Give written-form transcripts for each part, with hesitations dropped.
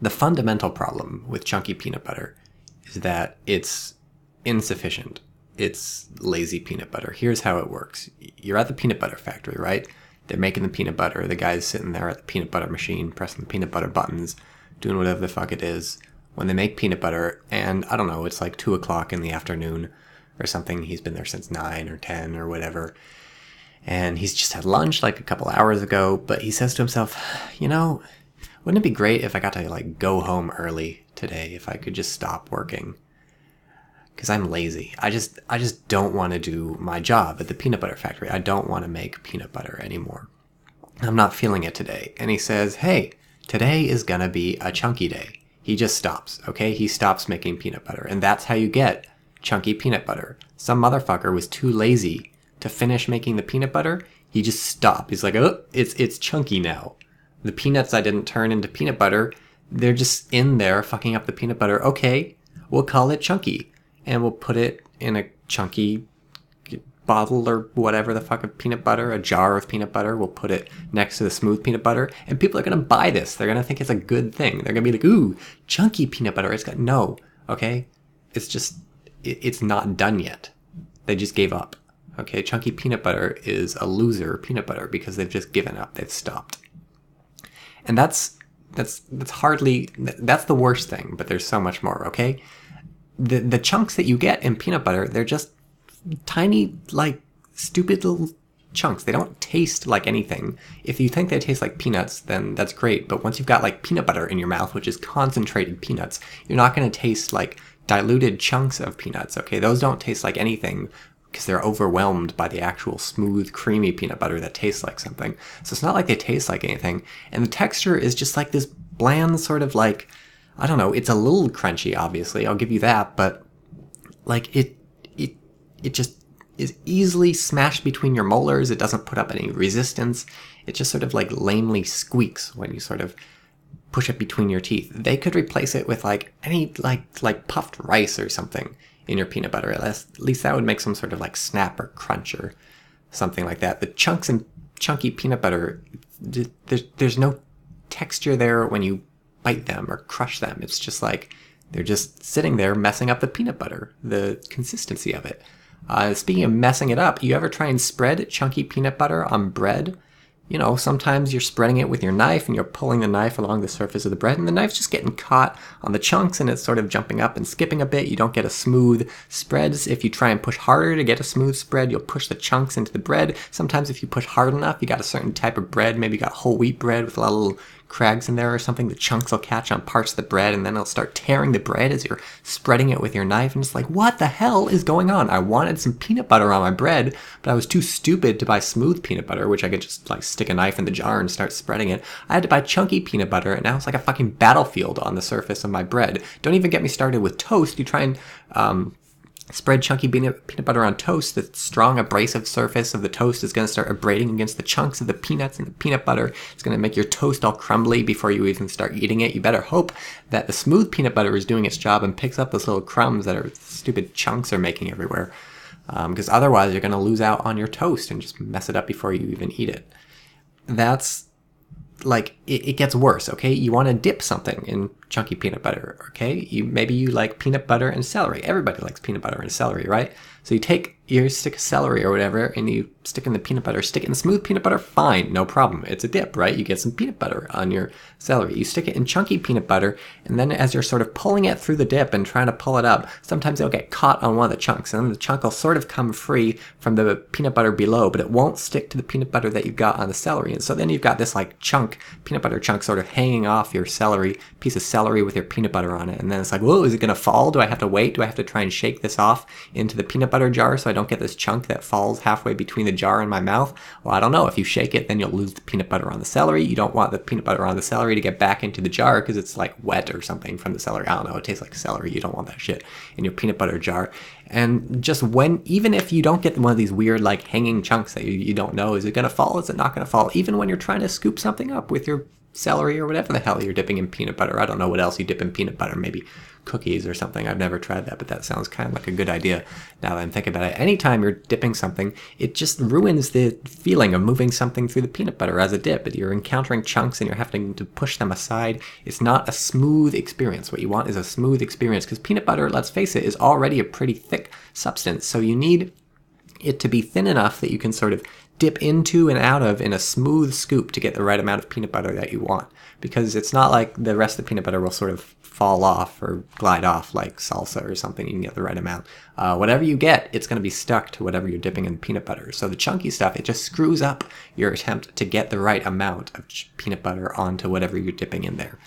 The fundamental problem with chunky peanut butter is that it's insufficient. It's lazy peanut butter. Here's how it works. You're at the peanut butter factory, right? They're making the peanut butter. The guy's sitting there at the peanut butter machine, pressing the peanut butter buttons, doing whatever the fuck it is. When they make peanut butter, and I don't know, it's like 2 o'clock in the afternoon or something. He's been there since 9 or 10 or whatever. And he's just had lunch like a couple hours ago, but he says to himself, wouldn't it be great if I got to like go home early today, if I could just stop working? Because I'm lazy. I just don't want to do my job at the peanut butter factory. I don't want to make peanut butter anymore. I'm not feeling it today. And he says, hey, today is gonna be a chunky day. He just stops, okay? He stops making peanut butter. And that's how you get chunky peanut butter. Some motherfucker was too lazy to finish making the peanut butter. He just stopped. He's like, oh, it's chunky now. The peanuts I didn't turn into peanut butter, they're just in there fucking up the peanut butter. Okay, we'll call it chunky. And we'll put it in a chunky bottle or whatever the fuck of peanut butter, a jar of peanut butter. We'll put it next to the smooth peanut butter. And people are going to buy this. They're going to think it's a good thing. They're going to be like, ooh, chunky peanut butter. No, okay? It's just, it's not done yet. They just gave up. Okay, chunky peanut butter is a loser peanut butter because they've just given up. They've stopped. And that's hardly, that's the worst thing, but there's so much more, okay? The chunks that you get in peanut butter, they're just tiny, like, stupid little chunks. They don't taste like anything. If you think they taste like peanuts, then that's great. But once you've got, like, peanut butter in your mouth, which is concentrated peanuts, you're not going to taste like diluted chunks of peanuts, okay? Those don't taste like anything because they're overwhelmed by the actual smooth, creamy peanut butter that tastes like something. So it's not like they taste like anything. And the texture is just like this bland sort of like, I don't know, it's a little crunchy, obviously, I'll give you that, but like it just is easily smashed between your molars. It doesn't put up any resistance. It just sort of like lamely squeaks when you sort of push it between your teeth. They could replace it with like any like puffed rice or something in your peanut butter. At least that would make some sort of like snap or crunch or something like that. The chunks and chunky peanut butter, there's no texture there when you bite them or crush them. It's just like they're just sitting there messing up the peanut butter, the consistency of it. Speaking of messing it up, you ever try and spread chunky peanut butter on bread? You know, sometimes you're spreading it with your knife and you're pulling the knife along the surface of the bread and the knife's just getting caught on the chunks and it's sort of jumping up and skipping a bit. You don't get a smooth spread. If you try and push harder to get a smooth spread, you'll push the chunks into the bread. Sometimes if you push hard enough, you got a certain type of bread, maybe you got whole wheat bread with a lot of little crags in there or something, the chunks will catch on parts of the bread and then it'll start tearing the bread as you're spreading it with your knife, and it's like, what the hell is going on? I wanted some peanut butter on my bread, but I was too stupid to buy smooth peanut butter, which I could just like stick a knife in the jar and start spreading it. I had to buy chunky peanut butter, and now it's like a fucking battlefield on the surface of my bread. Don't even get me started with toast. You try and spread chunky peanut butter on toast. The strong abrasive surface of the toast is going to start abrading against the chunks of the peanuts and the peanut butter. It's going to make your toast all crumbly before you even start eating it. You better hope that the smooth peanut butter is doing its job and picks up those little crumbs that are stupid chunks are making everywhere. Because otherwise you're going to lose out on your toast and just mess it up before you even eat it. That's like, it gets worse, okay? You want to dip something in chunky peanut butter, okay? Maybe you like peanut butter and celery. Everybody likes peanut butter and celery, right? So you take your stick of celery or whatever, and you stick in the peanut butter. Stick it in smooth peanut butter, fine, no problem. It's a dip, right? You get some peanut butter on your celery. You stick it in chunky peanut butter, and then as you're sort of pulling it through the dip and trying to pull it up, sometimes it'll get caught on one of the chunks, and then the chunk will sort of come free from the peanut butter below, but it won't stick to the peanut butter that you've got on the celery. And so then you've got this like chunk, peanut butter chunk sort of hanging off your celery, piece of celery with your peanut butter on it. And then it's like, whoa, is it going to fall? Do I have to wait? Do I have to try and shake this off into the peanut butter jar so I don't get this chunk that falls halfway between the jar and my mouth? Well, I don't know. If you shake it, then you'll lose the peanut butter on the celery. You don't want the peanut butter on the celery to get back into the jar because it's like wet or something from the celery. I don't know. It tastes like celery. You don't want that shit in your peanut butter jar. And just even if you don't get one of these weird like hanging chunks that you don't know, is it going to fall? Is it not going to fall? Even when you're trying to scoop something up with your celery or whatever the hell you're dipping in peanut butter. I don't know what else you dip in peanut butter, maybe cookies or something. I've never tried that, but that sounds kind of like a good idea now that I'm thinking about it. Anytime you're dipping something, it just ruins the feeling of moving something through the peanut butter as a dip. You're encountering chunks and you're having to push them aside. It's not a smooth experience. What you want is a smooth experience, because peanut butter, let's face it, is already a pretty thick substance. So you need it to be thin enough that you can sort of dip into and out of in a smooth scoop to get the right amount of peanut butter that you want. Because it's not like the rest of the peanut butter will sort of fall off or glide off like salsa or something. You can get the right amount. Whatever you get, it's going to be stuck to whatever you're dipping in peanut butter. So the chunky stuff, it just screws up your attempt to get the right amount of peanut butter onto whatever you're dipping in there.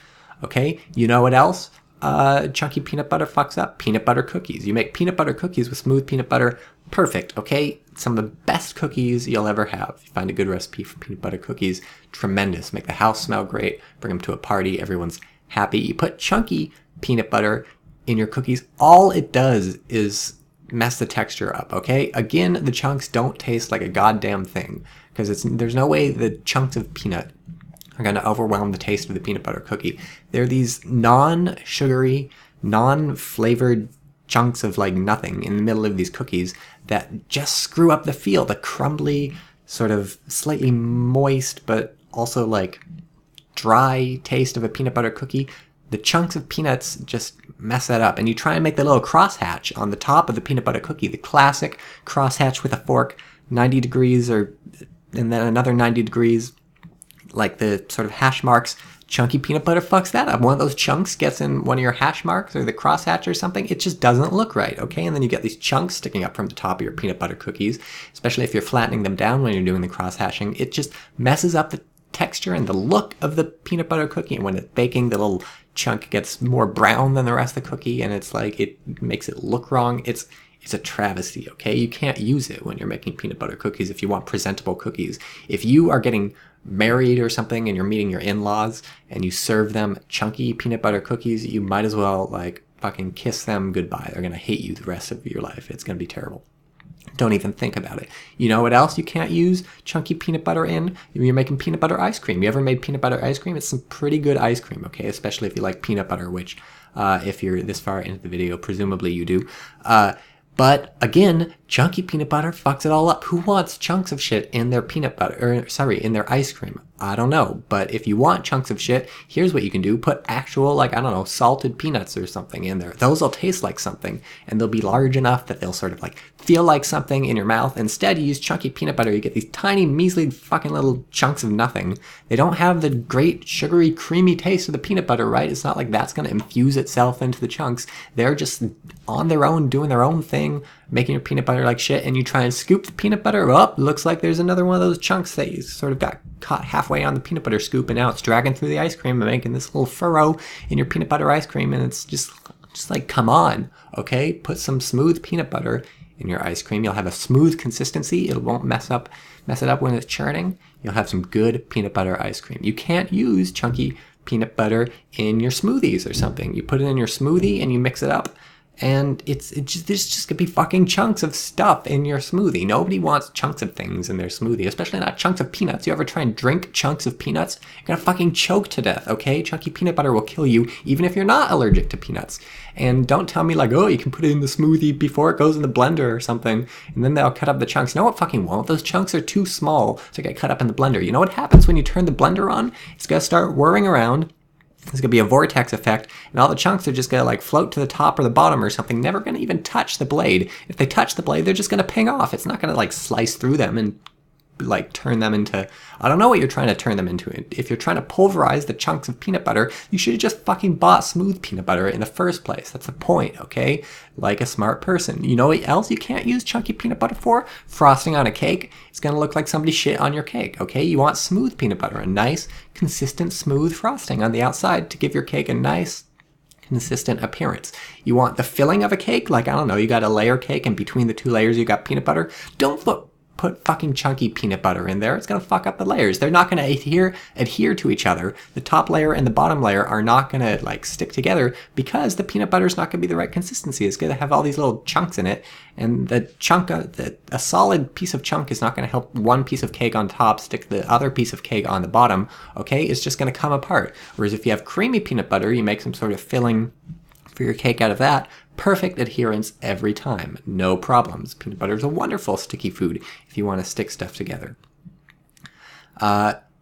Okay, you know what else? Chunky peanut butter fucks up? Peanut butter cookies. You make peanut butter cookies with smooth peanut butter. Perfect, okay? Some of the best cookies you'll ever have. You find a good recipe for peanut butter cookies, tremendous. Make the house smell great. Bring them to a party. Everyone's happy. You put chunky peanut butter in your cookies. All it does is mess the texture up, okay? Again, the chunks don't taste like a goddamn thing, because there's no way the chunks of peanut are going to overwhelm the taste of the peanut butter cookie. They're these non-sugary, non-flavored chunks of like nothing in the middle of these cookies that just screw up the feel. The crumbly, sort of slightly moist, but also like dry taste of a peanut butter cookie. The chunks of peanuts just mess that up. And you try and make the little crosshatch on the top of the peanut butter cookie, the classic crosshatch with a fork, 90 degrees and then another 90 degrees, like the sort of hash marks. Chunky peanut butter fucks that up. One of those chunks gets in one of your hash marks or the crosshatch or something. It just doesn't look right, okay? And then you get these chunks sticking up from the top of your peanut butter cookies, especially if you're flattening them down when you're doing the cross-hatching. It just messes up the texture and the look of the peanut butter cookie. And when it's baking, the little chunk gets more brown than the rest of the cookie, and it's like, it makes it look wrong. It's a travesty, okay? You can't use it when you're making peanut butter cookies if you want presentable cookies. If you are getting married or something and you're meeting your in-laws and you serve them chunky peanut butter cookies, you might as well like fucking kiss them goodbye. They're gonna hate you the rest of your life. It's gonna be terrible. Don't even think about it. You know what else you can't use chunky peanut butter in? You're making peanut butter ice cream. You ever made peanut butter ice cream? It's some pretty good ice cream, okay? Especially if you like peanut butter, which if you're this far into the video, presumably you do. But again, chunky peanut butter fucks it all up. Who wants chunks of shit in their peanut butter, in their ice cream? I don't know. But if you want chunks of shit, here's what you can do. Put actual, like, I don't know, salted peanuts or something in there. Those will taste like something, and they'll be large enough that they'll sort of like feel like something in your mouth. Instead, you use chunky peanut butter. You get these tiny, measly fucking little chunks of nothing. They don't have the great, sugary, creamy taste of the peanut butter, right? It's not like that's going to infuse itself into the chunks. They're just on their own, doing their own thing, making your peanut butter like shit, and you try and scoop the peanut butter up. Looks like there's another one of those chunks that you sort of got caught halfway on the peanut butter scoop, and now it's dragging through the ice cream and making this little furrow in your peanut butter ice cream, and it's just like, come on, okay? Put some smooth peanut butter in your ice cream. You'll have a smooth consistency. It won't mess it up when it's churning. You'll have some good peanut butter ice cream. You can't use chunky peanut butter in your smoothies or something. You put it in your smoothie and you mix it up, and there's just gonna be fucking chunks of stuff in your smoothie. Nobody wants chunks of things in their smoothie, especially not chunks of peanuts. You ever try and drink chunks of peanuts? You're gonna fucking choke to death, okay? Chunky peanut butter will kill you, even if you're not allergic to peanuts. And don't tell me like, oh, you can put it in the smoothie before it goes in the blender or something, and then they'll cut up the chunks. No, it fucking won't. Those chunks are too small to get cut up in the blender. You know what happens when you turn the blender on? It's gonna start whirring around. There's going to be a vortex effect, and all the chunks are just going to like float to the top or the bottom or something, never going to even touch the blade. If they touch the blade, they're just going to ping off. It's not going to like slice through them and like turn them into, I don't know what you're trying to turn them into. If you're trying to pulverize the chunks of peanut butter, you should have just fucking bought smooth peanut butter in the first place. That's the point, okay? Like a smart person. You know what else you can't use chunky peanut butter for? Frosting on a cake. It's gonna look like somebody shit on your cake, okay? You want smooth peanut butter, a nice, consistent, smooth frosting on the outside to give your cake a nice, consistent appearance. You want the filling of a cake, like, I don't know, you got a layer cake and between the two layers you got peanut butter. Don't put put fucking chunky peanut butter in there, it's going to fuck up the layers. They're not going to adhere to each other. The top layer and the bottom layer are not going to like stick together because the peanut butter is not going to be the right consistency. It's going to have all these little chunks in it, and the chunk, a solid piece of chunk is not going to help one piece of cake on top stick the other piece of cake on the bottom. Okay, it's just going to come apart. Whereas if you have creamy peanut butter, you make some sort of filling for your cake out of that. Perfect adherence every time. No problems. Peanut butter is a wonderful sticky food if you want to stick stuff together.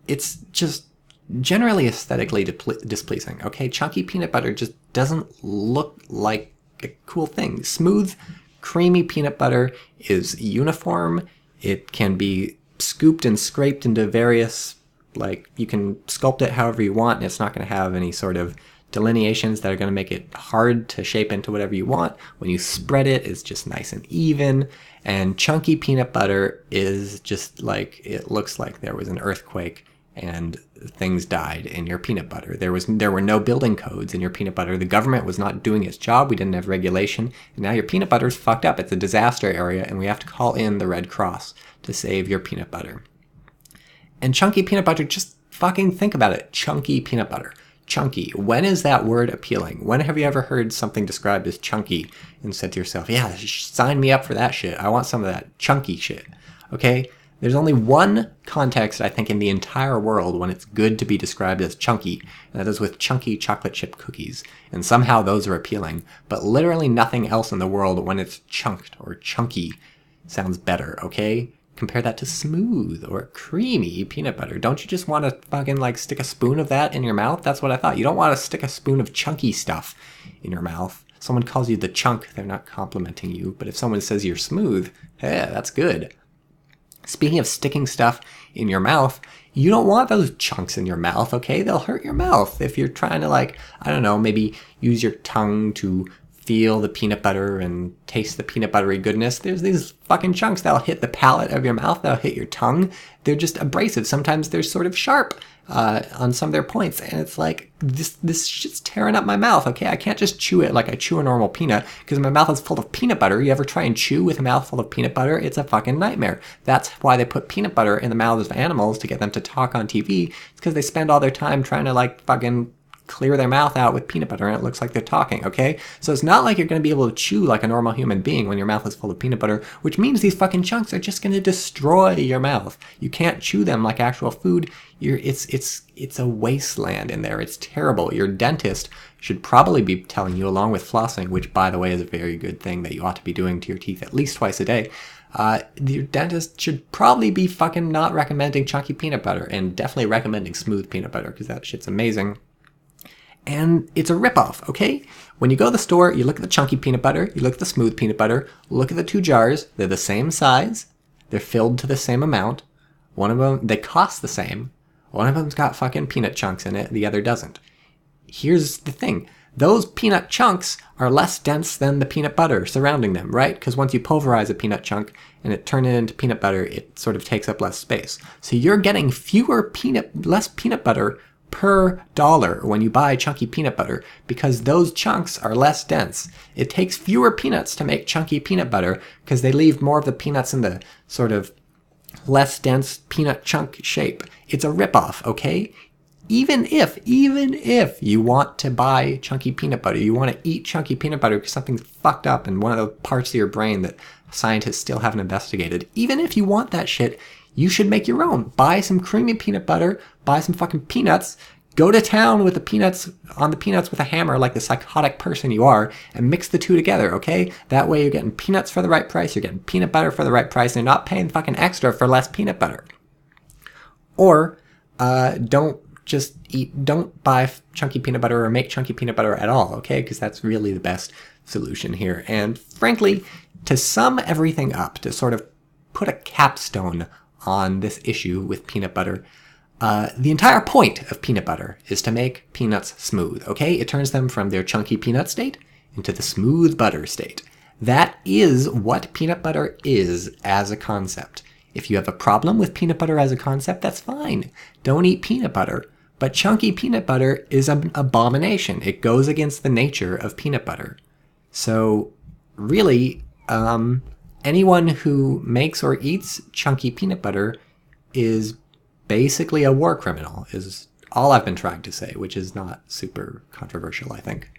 It's just generally aesthetically displeasing. Okay, chunky peanut butter just doesn't look like a cool thing. Smooth, creamy peanut butter is uniform. It can be scooped and scraped into various, like, you can sculpt it however you want, and it's not going to have any sort of delineations that are going to make it hard to shape into whatever you want. When you spread it, it's just nice and even. And chunky peanut butter is just like, it looks like there was an earthquake and things died in your peanut butter. There were no building codes in your peanut butter. The government was not doing its job. We didn't have regulation. And now your peanut butter is fucked up. It's a disaster area, and we have to call in the Red Cross to save your peanut butter. And chunky peanut butter, just fucking think about it. Chunky peanut butter. Chunky. When is that word appealing? When have you ever heard something described as chunky and said to yourself, yeah, sign me up for that shit. I want some of that chunky shit. Okay? There's only one context, I think, in the entire world when it's good to be described as chunky, and that is with chunky chocolate chip cookies. And somehow those are appealing. But literally nothing else in the world when it's chunked or chunky sounds better, okay? Compare that to smooth or creamy peanut butter. Don't you just want to fucking like stick a spoon of that in your mouth? That's what I thought. You don't want to stick a spoon of chunky stuff in your mouth. Someone calls you the chunk, they're not complimenting you. But if someone says you're smooth, hey, that's good. Speaking of sticking stuff in your mouth, you don't want those chunks in your mouth, okay? They'll hurt your mouth. If you're trying to, like, I don't know, maybe use your tongue to feel the peanut butter and taste the peanut buttery goodness, there's these fucking chunks that'll hit the palate of your mouth, that'll hit your tongue. They're just abrasive. Sometimes they're sort of sharp on some of their points, and it's like, this shit's tearing up my mouth, okay? I can't just chew it like I chew a normal peanut, because my mouth is full of peanut butter. You ever try and chew with a mouth full of peanut butter? It's a fucking nightmare. That's why they put peanut butter in the mouths of animals, to get them to talk on TV. It's because they spend all their time trying to, like, fucking clear their mouth out with peanut butter and it looks like they're talking, okay? So it's not like you're going to be able to chew like a normal human being when your mouth is full of peanut butter, which means these fucking chunks are just going to destroy your mouth. You can't chew them like actual food. It's a wasteland in there. It's terrible. Your dentist should probably be telling you, along with flossing, which by the way is a very good thing that you ought to be doing to your teeth at least twice a day, your dentist should probably be fucking not recommending chunky peanut butter and definitely recommending smooth peanut butter, because that shit's amazing. And it's a ripoff, okay? When you go to the store, you look at the chunky peanut butter, you look at the smooth peanut butter, look at the two jars. They're the same size. They're filled to the same amount. One of them, they cost the same. One of them's got fucking peanut chunks in it, the other doesn't. Here's the thing. Those peanut chunks are less dense than the peanut butter surrounding them, right? Because once you pulverize a peanut chunk and turn it into peanut butter, it sort of takes up less space. So you're getting less peanut butter per dollar when you buy chunky peanut butter, because those chunks are less dense. It takes fewer peanuts to make chunky peanut butter because they leave more of the peanuts in the sort of less dense peanut chunk shape. It's a ripoff, okay? Even if you want to buy chunky peanut butter, you want to eat chunky peanut butter because something's fucked up in one of the parts of your brain that scientists still haven't investigated, even if you want that shit, you should make your own. Buy some creamy peanut butter, buy some fucking peanuts, go to town with the peanuts, on the peanuts with a hammer like the psychotic person you are, and mix the two together, okay? That way you're getting peanuts for the right price, you're getting peanut butter for the right price, and you're not paying fucking extra for less peanut butter. Or, don't buy chunky peanut butter or make chunky peanut butter at all, okay? Because that's really the best solution here. And frankly, to sum everything up, to sort of put a capstone on this issue with peanut butter, the entire point of peanut butter is to make peanuts smooth, okay? It turns them from their chunky peanut state into the smooth butter state. That is what peanut butter is as a concept. If you have a problem with peanut butter as a concept, that's fine. Don't eat peanut butter. But chunky peanut butter is an abomination. It goes against the nature of peanut butter. So really, anyone who makes or eats chunky peanut butter is basically a war criminal, is all I've been trying to say, which is not super controversial, I think.